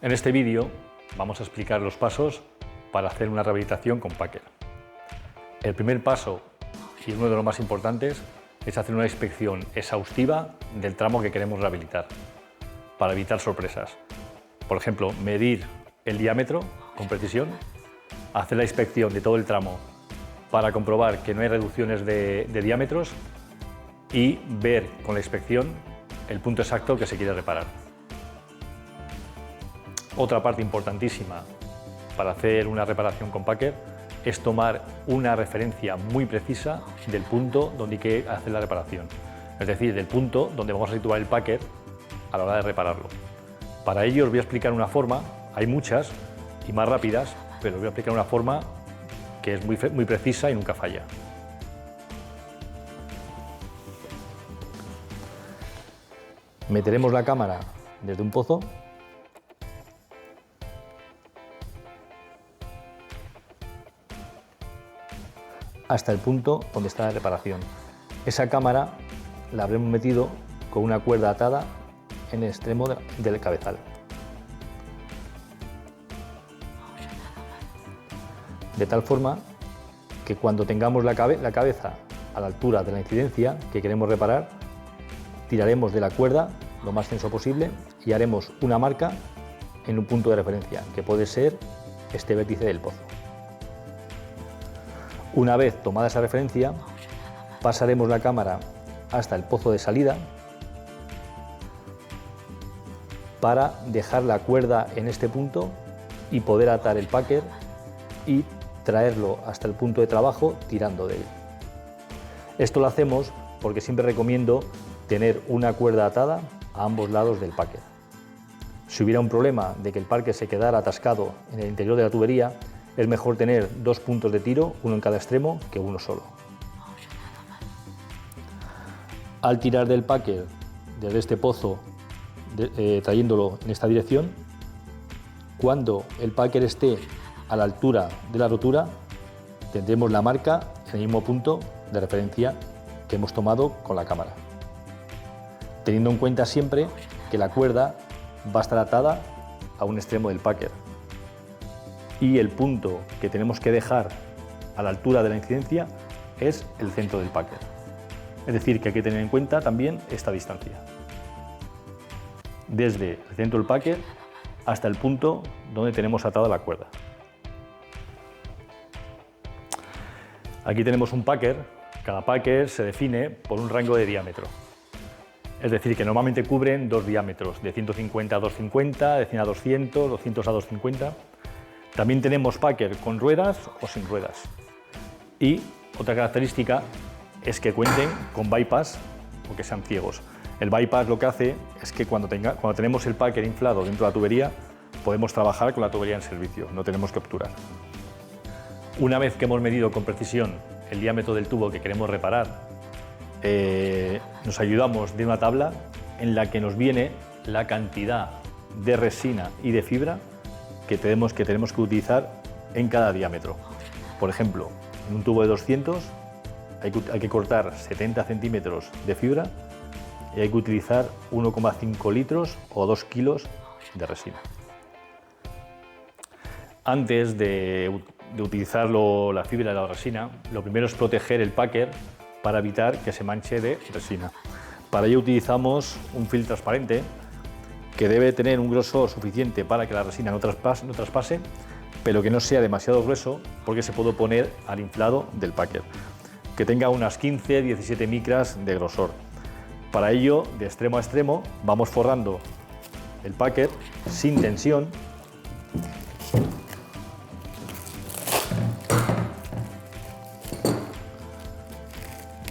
En este vídeo vamos a explicar los pasos para hacer una rehabilitación con Packer. El primer paso, y uno de los más importantes, es hacer una inspección exhaustiva del tramo que queremos rehabilitar, para evitar sorpresas. Por ejemplo, medir el diámetro con precisión, hacer la inspección de todo el tramo para comprobar que no hay reducciones de diámetros y ver con la inspección el punto exacto que se quiere reparar. Otra parte importantísima para hacer una reparación con Packer es tomar una referencia muy precisa del punto donde hay que hacer la reparación, es decir, del punto donde vamos a situar el Packer a la hora de repararlo. Para ello os voy a explicar una forma, hay muchas y más rápidas, pero os voy a explicar una forma que es muy precisa y nunca falla. Meteremos la cámara desde un pozo hasta el punto donde está la reparación. Esa cámara la habremos metido con una cuerda atada en el extremo del cabezal. De tal forma que cuando tengamos la cabeza a la altura de la incidencia que queremos reparar, tiraremos de la cuerda lo más tenso posible y haremos una marca en un punto de referencia, que puede ser este vértice del pozo. Una vez tomada esa referencia, pasaremos la cámara hasta el pozo de salida para dejar la cuerda en este punto y poder atar el Packer y traerlo hasta el punto de trabajo tirando de él. Esto lo hacemos porque siempre recomiendo tener una cuerda atada a ambos lados del Packer. Si hubiera un problema de que el Packer se quedara atascado en el interior de la tubería, es mejor tener dos puntos de tiro, uno en cada extremo, que uno solo. Al tirar del Packer desde este pozo, trayéndolo en esta dirección, cuando el Packer esté a la altura de la rotura, tendremos la marca en el mismo punto de referencia que hemos tomado con la cámara, teniendo en cuenta siempre que la cuerda va a estar atada a un extremo del Packer y el punto que tenemos que dejar a la altura de la incidencia es el centro del Packer. Es decir, que hay que tener en cuenta también esta distancia, desde el centro del Packer hasta el punto donde tenemos atada la cuerda. Aquí tenemos un Packer. Cada Packer se define por un rango de diámetro. Es decir, que normalmente cubren dos diámetros, de 150 a 250, de 100 a 200, 200 a 250. También tenemos Packer con ruedas o sin ruedas. Y otra característica es que cuenten con bypass o que sean ciegos. El bypass lo que hace es que cuando tenemos el Packer inflado dentro de la tubería, podemos trabajar con la tubería en servicio, no tenemos que obturar. Una vez que hemos medido con precisión el diámetro del tubo que queremos reparar, nos ayudamos de una tabla en la que nos viene la cantidad de resina y de fibra que tenemos que utilizar en cada diámetro. Por ejemplo, en un tubo de 200 hay que cortar 70 centímetros de fibra y hay que utilizar 1,5 litros o 2 kilos de resina. Antes de utilizar la fibra de la resina, lo primero es proteger el Packer para evitar que se manche de resina. Para ello utilizamos un film transparente que debe tener un grosor suficiente para que la resina no traspase, pero que no sea demasiado grueso porque se puede oponer al inflado del Packer, que tenga unas 15-17 micras de grosor. Para ello, de extremo a extremo, vamos forrando el Packer sin tensión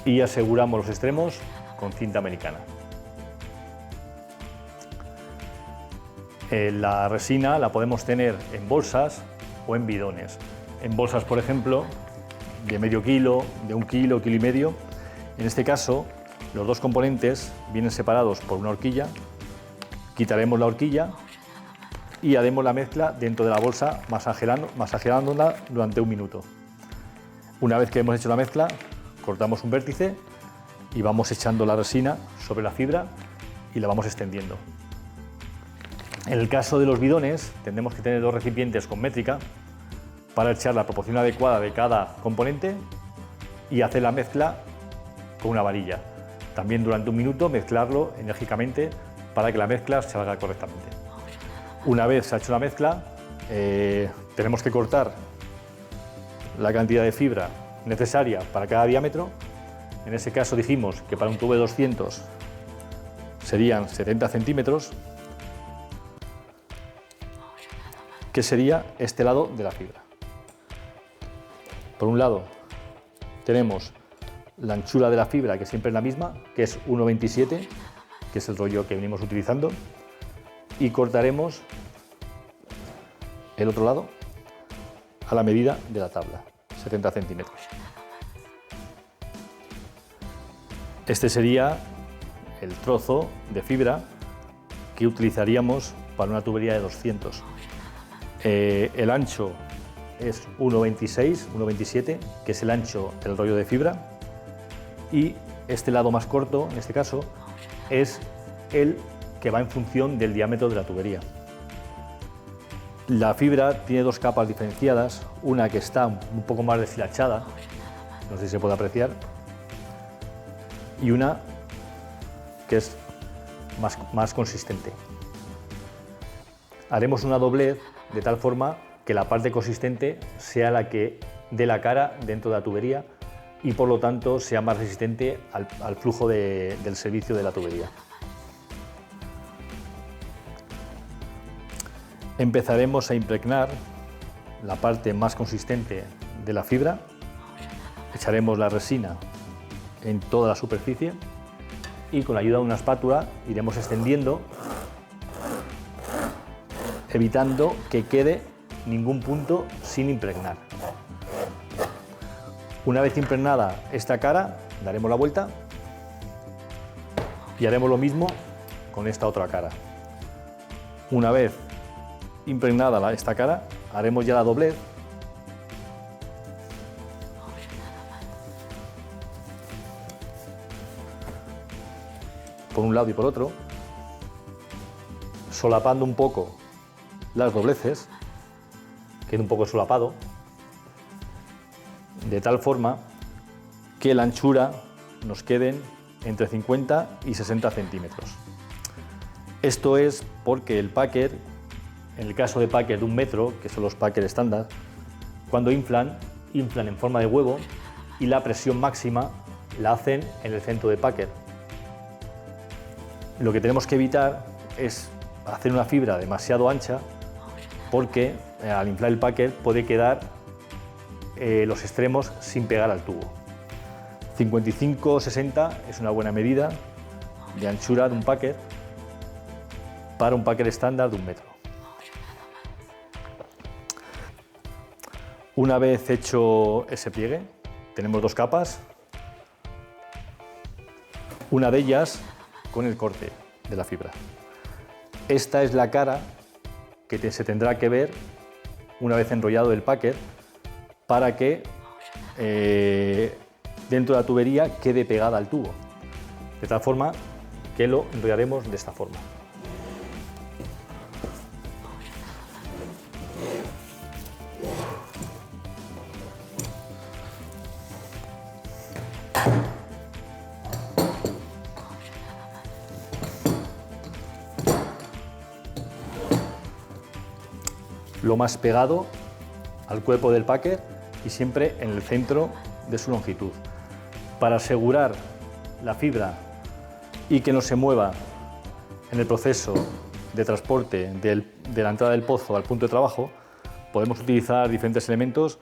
y aseguramos los extremos con cinta americana. La resina la podemos tener en bolsas o en bidones. En bolsas, por ejemplo, de medio kilo, de 1 kilo, kilo y medio. En este caso, los dos componentes vienen separados por una horquilla. Quitaremos la horquilla y haremos la mezcla dentro de la bolsa, masajeándola durante 1 minuto. Una vez que hemos hecho la mezcla, cortamos un vértice y vamos echando la resina sobre la fibra y la vamos extendiendo. En el caso de los bidones, tendremos que tener 2 recipientes con métrica para echar la proporción adecuada de cada componente y hacer la mezcla con una varilla. También durante 1 minuto mezclarlo enérgicamente para que la mezcla salga correctamente. Una vez se ha hecho la mezcla, tenemos que cortar la cantidad de fibra necesaria para cada diámetro. En ese caso dijimos que para un tubo de 200 serían 70 centímetros, que sería este lado de la fibra. Por un lado tenemos la anchura de la fibra, que siempre es la misma, que es 1,27, que es el rollo que venimos utilizando, y cortaremos el otro lado a la medida de la tabla, 70 centímetros. Este sería el trozo de fibra que utilizaríamos para una tubería de 200. El ancho es 1,26, 1,27, que es el ancho del rollo de fibra, y este lado más corto, en este caso, es el que va en función del diámetro de la tubería. La fibra tiene 2 capas diferenciadas, una que está un poco más deshilachada, no sé si se puede apreciar, y una que es más consistente. Haremos una doblez de tal forma que la parte consistente sea la que dé la cara dentro de la tubería y por lo tanto sea más resistente al flujo del servicio de la tubería. Empezaremos a impregnar la parte más consistente de la fibra, echaremos la resina en toda la superficie y con la ayuda de una espátula iremos extendiendo, evitando que quede ningún punto sin impregnar. Una vez impregnada esta cara, daremos la vuelta y haremos lo mismo con esta otra cara. Una vez impregnada esta cara, haremos ya la doblez por un lado y por otro, solapando un poco las dobleces, queda un poco solapado, de tal forma que la anchura nos queden entre 50 y 60 centímetros. Esto es porque el packer, en el caso de packer de 1 metro, que son los packer estándar, cuando inflan en forma de huevo y la presión máxima la hacen en el centro de packer. Lo que tenemos que evitar es hacer una fibra demasiado ancha porque al inflar el packer puede quedar los extremos sin pegar al tubo. 55-60 es una buena medida de anchura de un packer para un packer estándar de 1 metro. Una vez hecho ese pliegue, tenemos 2 capas, una de ellas con el corte de la fibra. Esta es la cara que se tendrá que ver una vez enrollado el packer para que dentro de la tubería quede pegada al tubo, de tal forma que lo enrollaremos de esta forma. Lo más pegado al cuerpo del packer y siempre en el centro de su longitud. Para asegurar la fibra y que no se mueva en el proceso de transporte de la entrada del pozo al punto de trabajo, podemos utilizar diferentes elementos,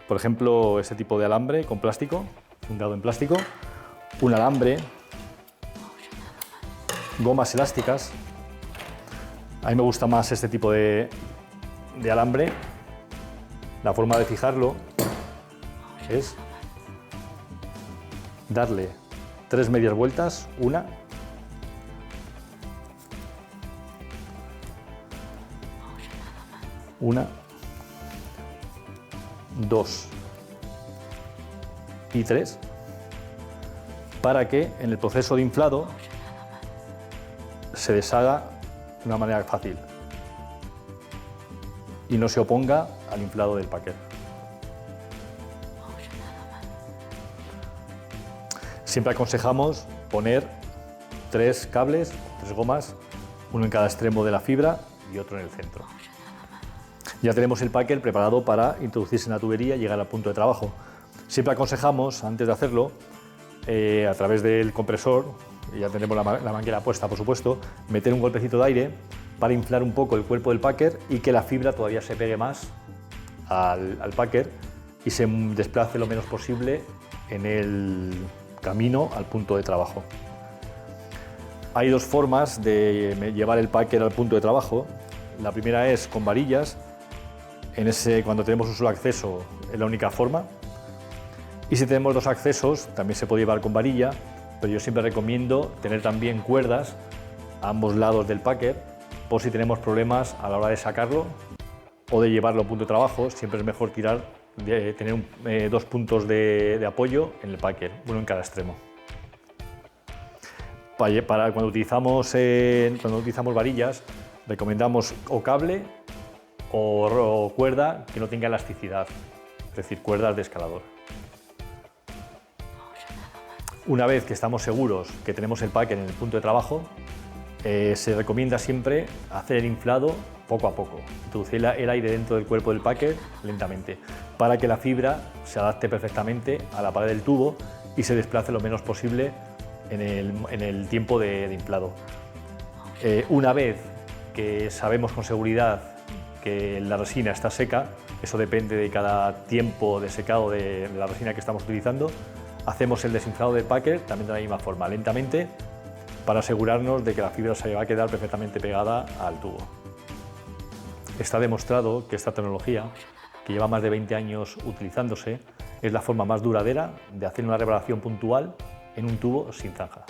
por ejemplo, este tipo de alambre con plástico, fundado en plástico, un alambre, gomas elásticas. A mí me gusta más este tipo de alambre. La forma de fijarlo es darle 3 medias vueltas, 1, 2 y 3, para que en el proceso de inflado se deshaga de una manera fácil. y no se oponga al inflado del packer. Siempre aconsejamos poner 3 cables, 3 gomas, uno en cada extremo de la fibra y otro en el centro. Ya tenemos el packer preparado para introducirse en la tubería y llegar al punto de trabajo. Siempre aconsejamos, antes de hacerlo, a través del compresor, y ya tenemos la manguera puesta, por supuesto, meter un golpecito de aire para inflar un poco el cuerpo del packer y que la fibra todavía se pegue más al packer y se desplace lo menos posible en el camino al punto de trabajo. Hay 2 formas de llevar el packer al punto de trabajo. La primera es con varillas. Cuando tenemos un solo acceso es la única forma. Y si tenemos 2 accesos también se puede llevar con varilla, pero yo siempre recomiendo tener también cuerdas a ambos lados del packer por si tenemos problemas a la hora de sacarlo o de llevarlo a punto de trabajo. Siempre es mejor tener 2 puntos de apoyo en el packer, uno en cada extremo. Cuando utilizamos varillas, recomendamos o cable o cuerda que no tenga elasticidad, es decir, cuerdas de escalador. Una vez que estamos seguros que tenemos el packer en el punto de trabajo, se recomienda siempre hacer el inflado poco a poco, introducir el aire dentro del cuerpo del packer lentamente, para que la fibra se adapte perfectamente a la pared del tubo y se desplace lo menos posible en el tiempo de inflado. Una vez que sabemos con seguridad que la resina está seca, eso depende de cada tiempo de secado de la resina que estamos utilizando, hacemos el desinflado del packer también de la misma forma, lentamente, para asegurarnos de que la fibra se va a quedar perfectamente pegada al tubo. Está demostrado que esta tecnología, que lleva más de 20 años utilizándose, es la forma más duradera de hacer una reparación puntual en un tubo sin zanja.